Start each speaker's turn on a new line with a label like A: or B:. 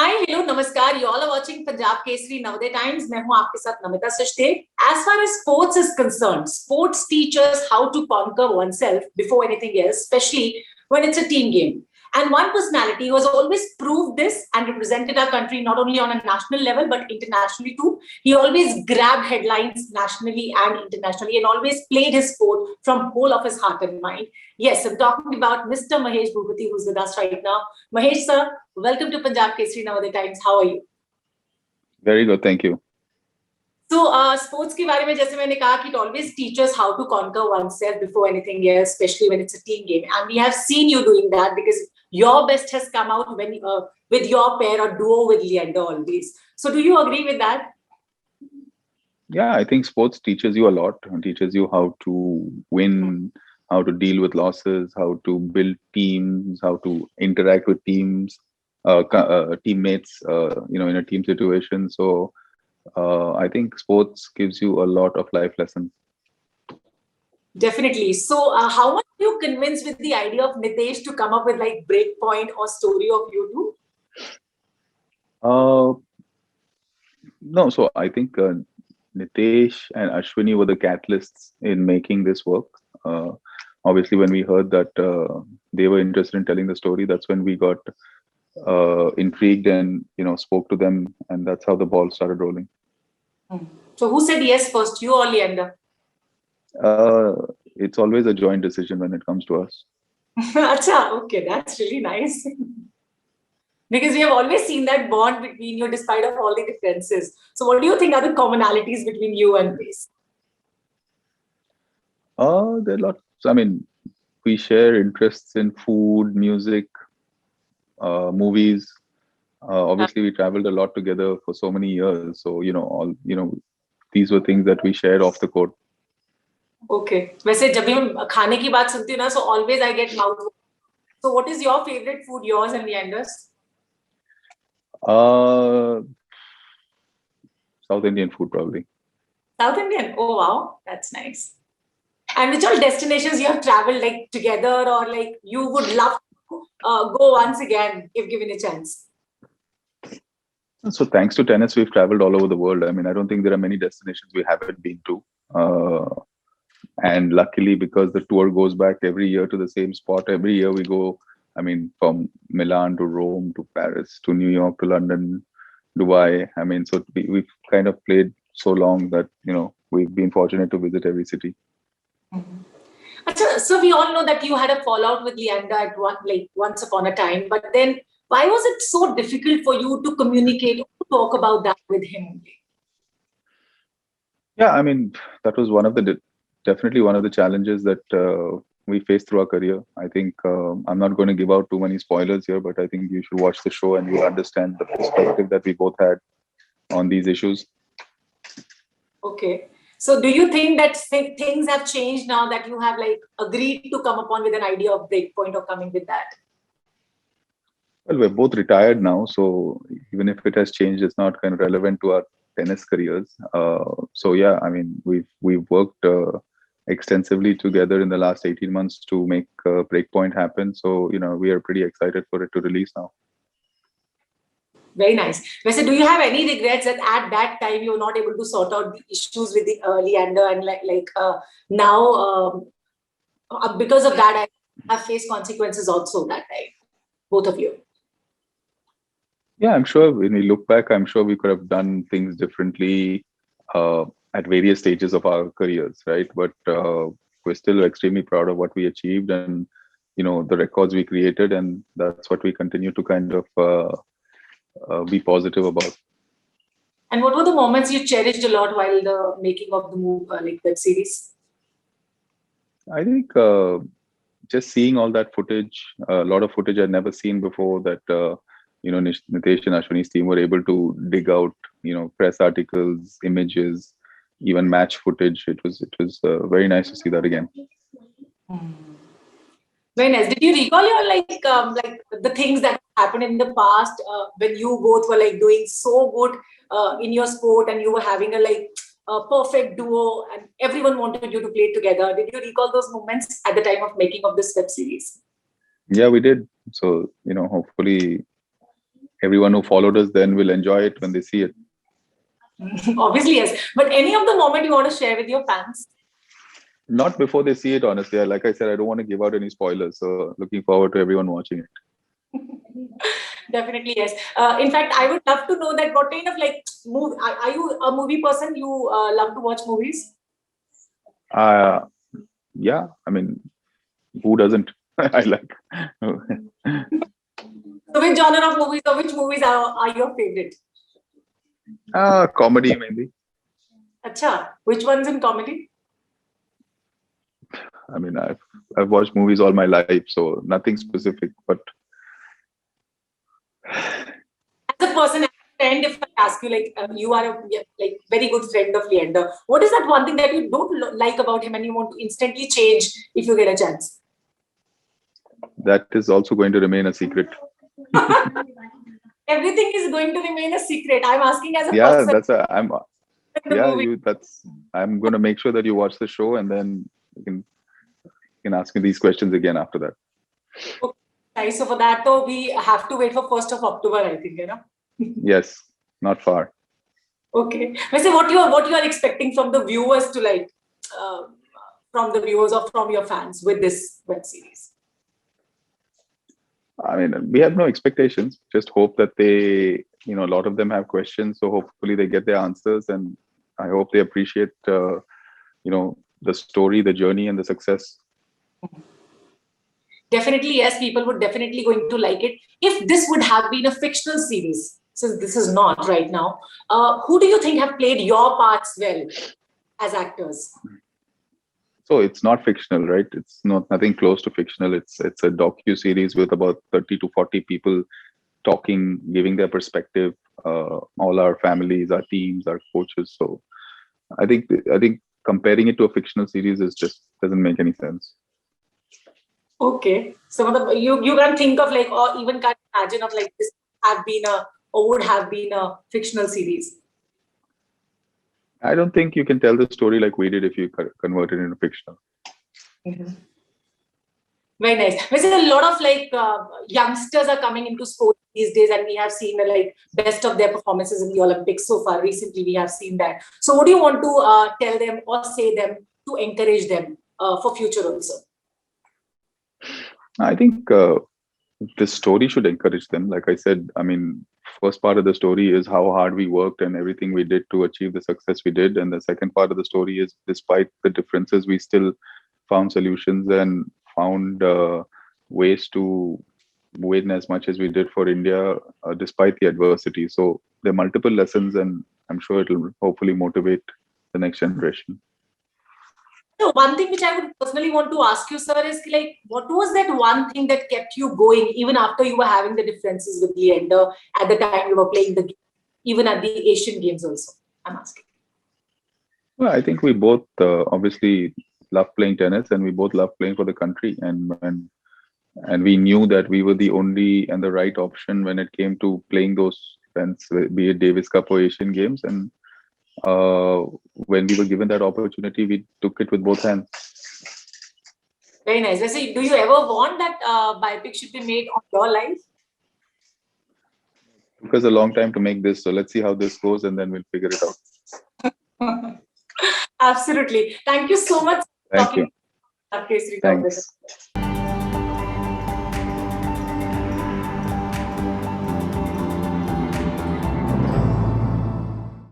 A: Hi, hello, namaskar. You all are watching Punjab Kesari Navade Times. मैं हूँ आपके साथ Namita Sachdev. As far as sports is concerned, sports teach us how to conquer oneself before anything else, especially when it's a team game. And one personality who has always proved this and represented our country not only on a national level but internationally too. He always grabbed headlines nationally and internationally and always played his sport from whole of his heart and mind. Yes, I'm talking about Mr. Mahesh Bhupathi, who's with us right now. Mahesh sir, welcome to Punjab Kesari Navade Times. How are you?
B: Very good, thank you.
A: So, sports के बारे में जैसे मैंने कहा कि it always teaches how to conquer oneself before anything else, especially when it's a team game. And we have seen you doing that because your best has come out when with your pair or duo with Leander always. So, do you agree with that?
B: Yeah, I think sports teaches you a lot. It teaches you how to win, how to deal with losses, how to build teams, how to interact with teams, teammates, in a team situation. So I think sports gives you a lot of life lessons.
A: Definitely. So, how much are you convinced with the idea of Nitesh to come up with like Breakpoint or Story of You Two?
B: No, so I think Nitesh and Ashwini were the catalysts in making this work. Obviously, when we heard that they were interested in telling the story, that's when we got intrigued and spoke to them, and that's how the ball started rolling.
A: So, who said yes first, you or Leander?
B: It's always a joint decision when it comes to us.
A: Acha, okay, that's really nice. Because we have always seen that bond between you despite of all the differences. So what do you think are the commonalities between you and Pace?
B: There are lots. I mean, we share interests in food, music, movies. Obviously, we traveled a lot together for so many years. So, these were things that we shared off the court.
A: Okay. वैसे जब भी हम खाने की बात सुनती हूँ ना, so always I get mouth. So what is your favorite food, yours and Leander's?
B: South Indian food, probably.
A: South Indian? Oh, wow. That's nice. And which all destinations you have traveled like together or like you would love to go once again if given a chance?
B: So thanks to tennis, we've traveled all over the world. I mean, I don't think there are many destinations we haven't been to. And luckily, because the tour goes back every year to the same spot, every year we go, I mean, from Milan to Rome to Paris to New York to London, Dubai. I mean, so we've kind of played so long that, we've been fortunate to visit every city.
A: Mm-hmm. So we all know that you had a fallout with Leander at once upon a time, but then why was it so difficult for you to communicate or talk about that with him?
B: Yeah, I mean, that was definitely one of the challenges that we faced through our career. I think I'm not going to give out too many spoilers here, but I think you should watch the show and you'll understand the perspective that we both had on these issues.
A: Okay. So do you think that things have changed now that you have agreed to come upon with an idea of Breakpoint or coming with that?
B: Well, we're both retired now, so even if it has changed, it's not kind of relevant to our tennis careers. So yeah, I mean, we've worked extensively together in the last 18 months to make Breakpoint happen. So we are pretty excited for it to release now.
A: Very nice. Vese, do you have any regrets that at that time you were not able to sort out the issues with the Leander and now because of that I have faced consequences also that time, both of you?
B: Yeah, I'm sure when we look back, I'm sure we could have done things differently at various stages of our careers, right? But we're still extremely proud of what we achieved and the records we created, and that's what we continue to kind of be positive about.
A: And what were the moments you cherished a lot while the making of the web series?
B: I think just seeing all that footage, a lot of footage I'd never seen before, that Nitesh and Ashwini's team were able to dig out, press articles, images, even match footage. It was very nice to see that again.
A: Very nice. Did you recall your the things that happened in the past when you both were doing so good in your sport and you were having a perfect duo and everyone wanted you to play together? Did you recall those moments at the time of making of this web series?
B: Yeah, we did. So hopefully everyone who followed us then will enjoy it when they see it.
A: Obviously, yes. But any of the moment you want to share with your fans?
B: Not before they see it, honestly. Like I said, I don't want to give out any spoilers. So looking forward to everyone watching it.
A: Definitely, yes. In fact, I would love to know that what kind of like move are you a movie person? You love to watch movies?
B: Yeah, I mean, who doesn't? I like.
A: So which genre of movies or which movies are your favorite?
B: Comedy mainly.
A: Acha, which ones in comedy?
B: I mean, I've watched movies all my life, so nothing specific. But
A: As a person, as a friend, if I ask you, like you are a like very good friend of Leander, what is that one thing that you don't like about him and you want to instantly change if you get a chance?
B: that is also going to remain a secret.
A: Everything is going to remain a secret. I'm asking as a
B: Yeah,
A: person
B: I'm.
A: in the
B: Yeah,
A: movie.
B: I'm going to make sure that you watch the show, and then you can ask me these questions again after that.
A: Okay. Nice. So for that, though, we have to wait for 1st of October, I think, you know.
B: Yes, not far.
A: Okay. I say what you are expecting from the viewers to like from the viewers or from your fans with this web series.
B: I mean, we have no expectations. Just hope that they, a lot of them have questions. So hopefully they get their answers, and I hope they appreciate, the story, the journey, and the success.
A: Definitely, yes. People would definitely going to like it. If this would have been a fictional series, since this is not right now, who do you think have played your parts well as actors?
B: So it's not fictional, right? It's nothing close to fictional. It's a docu series with about 30 to 40 people talking, giving their perspective. All our families, our teams, our coaches. So I think comparing it to a fictional series is just doesn't make any sense.
A: Okay, so you can think of like, or even can't imagine of like this have been a or would have been a fictional series.
B: I don't think you can tell the story like we did if you convert it into fictional.
A: Mm-hmm. Very nice. There's a lot of like youngsters are coming into sports these days, and we have seen the like best of their performances in the Olympics so far. Recently, we have seen that. So, what do you want to tell them or say them to encourage them for future also?
B: I think the story should encourage them. Like I said, I mean, first part of the story is how hard we worked and everything we did to achieve the success we did, and the second part of the story is, despite the differences, we still found solutions and found ways to win as much as we did for India, despite the adversity. So there are multiple lessons, and I'm sure it'll hopefully motivate the next generation.
A: So one thing which I would personally want to ask you, sir, is like, what was that one thing that kept you going even after you were having the differences with Leander at the time you were playing the game, even at the Asian Games also? I'm asking.
B: Well, I think we both obviously love playing tennis, and we both love playing for the country, and we knew that we were the only and the right option when it came to playing those events, be it Davis Cup or Asian Games. And when we were given that opportunity, we took it with both hands.
A: Very nice. So, do you ever want that biopic should be made on your life?
B: It took us a long time to make this, so let's see how this goes, and then we'll figure it out.
A: Absolutely. Thank you so much.
B: Thank you.
A: Kesari.
B: Thanks.